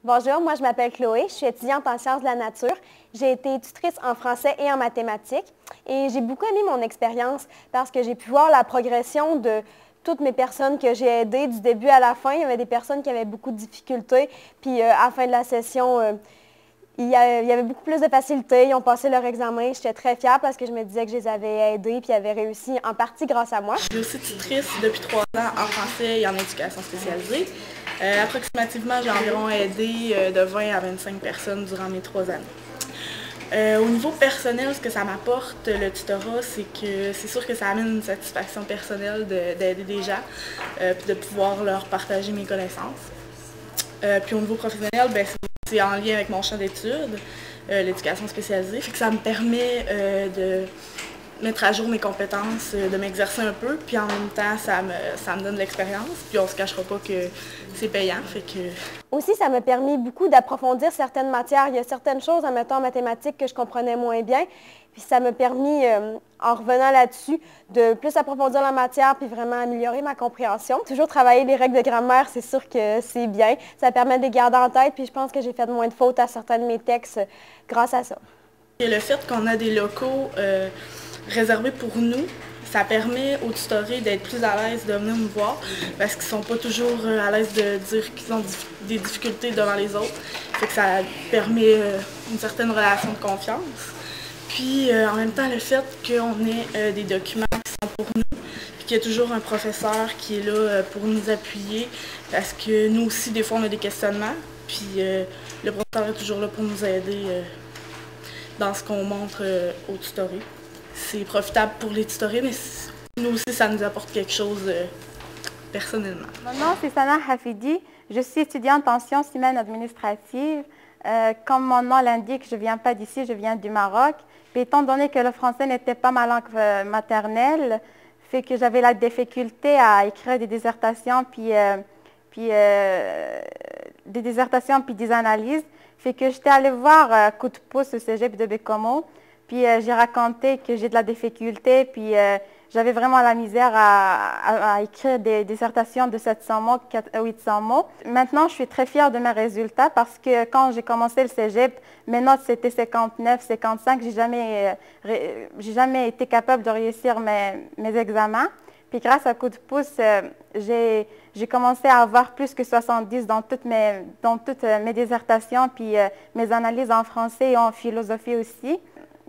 Bonjour, moi je m'appelle Chloé, je suis étudiante en sciences de la nature. J'ai été tutrice en français et en mathématiques et j'ai beaucoup aimé mon expérience parce que j'ai pu voir la progression de toutes mes personnes que j'ai aidées du début à la fin. Il y avait des personnes qui avaient beaucoup de difficultés, puis à la fin de la session, il y avait beaucoup plus de facilité. Ils ont passé leur examen. J'étais très fière parce que je me disais que je les avais aidés puis ils avaient réussi en partie grâce à moi. Je suis aussi tutrice depuis 3 ans en français et en éducation spécialisée. Approximativement, j'ai environ aidé de 20 à 25 personnes durant mes 3 années. Au niveau personnel, ce que ça m'apporte, le tutorat, c'est que c'est sûr que ça amène une satisfaction personnelle d'aider des gens puis de pouvoir leur partager mes connaissances. Puis au niveau professionnel, c'est en lien avec mon champ d'études, l'éducation spécialisée, fait que ça me permet de mettre à jour mes compétences, de m'exercer un peu, puis en même temps, ça me donne de l'expérience, puis on se cachera pas que c'est payant, fait que... Aussi, ça m'a permis beaucoup d'approfondir certaines matières. Il y a certaines choses, admettons en mathématiques, que je comprenais moins bien, puis ça m'a permis, en revenant là-dessus, de plus approfondir la matière, puis vraiment améliorer ma compréhension. Toujours travailler les règles de grammaire, c'est sûr que c'est bien. Ça permet de les garder en tête, puis je pense que j'ai fait moins de fautes à certains de mes textes grâce à ça. Et le fait qu'on a des locaux réservés pour nous, ça permet aux tutorés d'être plus à l'aise de venir nous voir parce qu'ils ne sont pas toujours à l'aise de dire qu'ils ont des difficultés devant les autres. Fait que ça permet une certaine relation de confiance. Puis en même temps, le fait qu'on ait des documents qui sont pour nous, puis qu'il y a toujours un professeur qui est là pour nous appuyer parce que nous aussi, des fois, on a des questionnements. Puis le professeur est toujours là pour nous aider dans ce qu'on montre aux tutorés. C'est profitable pour les tutorés, mais nous aussi, ça nous apporte quelque chose personnellement. Mon nom, c'est Sana Hafidi. Je suis étudiante en sciences humaines administratives. Comme mon nom l'indique, je ne viens pas d'ici, je viens du Maroc. Puis étant donné que le français n'était pas ma langue maternelle, fait que j'avais la difficulté à écrire des dissertations, puis des analyses. Fait que j'étais allée voir Coup de pouce au cégep de Bécomo. Puis j'ai raconté que j'ai de la difficulté, puis j'avais vraiment la misère à écrire des dissertations de 700 mots, 800 mots. Maintenant, je suis très fière de mes résultats parce que quand j'ai commencé le cégep, mes notes c'était 59, 55. J'ai jamais été capable de réussir mes examens. Puis grâce à Coup de pouce, j'ai commencé à avoir plus que 70 dans toutes mes dissertations, puis mes analyses en français et en philosophie aussi.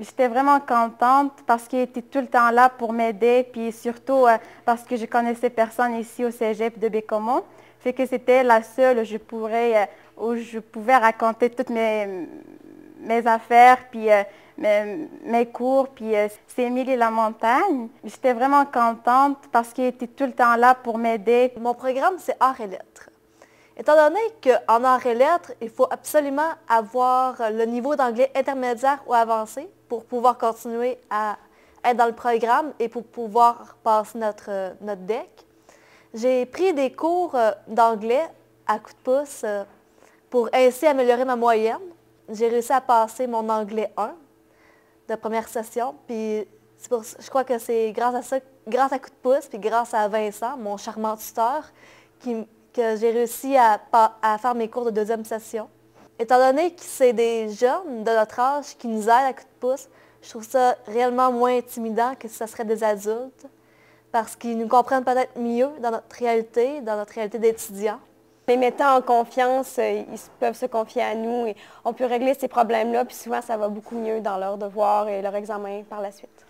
J'étais vraiment contente parce qu'il était tout le temps là pour m'aider, puis surtout parce que je connaissais personne ici au cégep de Bécomo. Fait que c'était la seule où je pouvais raconter toutes mes affaires, puis mes cours, puis c'est Émilie la Montagne. J'étais vraiment contente parce qu'il était tout le temps là pour m'aider. Mon programme, c'est Arts et Lettres. Étant donné qu'en Arts et Lettres, il faut absolument avoir le niveau d'anglais intermédiaire ou avancé pour pouvoir continuer à être dans le programme et pour pouvoir passer notre DEC. J'ai pris des cours d'anglais à coup de pouce pour ainsi améliorer ma moyenne. J'ai réussi à passer mon anglais 1 de première session, puis je crois que c'est grâce à ça, grâce à coup de pouce, puis grâce à Vincent, mon charmant tuteur, que j'ai réussi à faire mes cours de deuxième session. Étant donné que c'est des jeunes de notre âge qui nous aident à coup de pouce, je trouve ça réellement moins intimidant que si ce serait des adultes, parce qu'ils nous comprennent peut-être mieux dans notre réalité d'étudiants. Les mettant en confiance, ils peuvent se confier à nous et on peut régler ces problèmes-là, puis souvent ça va beaucoup mieux dans leurs devoirs et leur examen par la suite.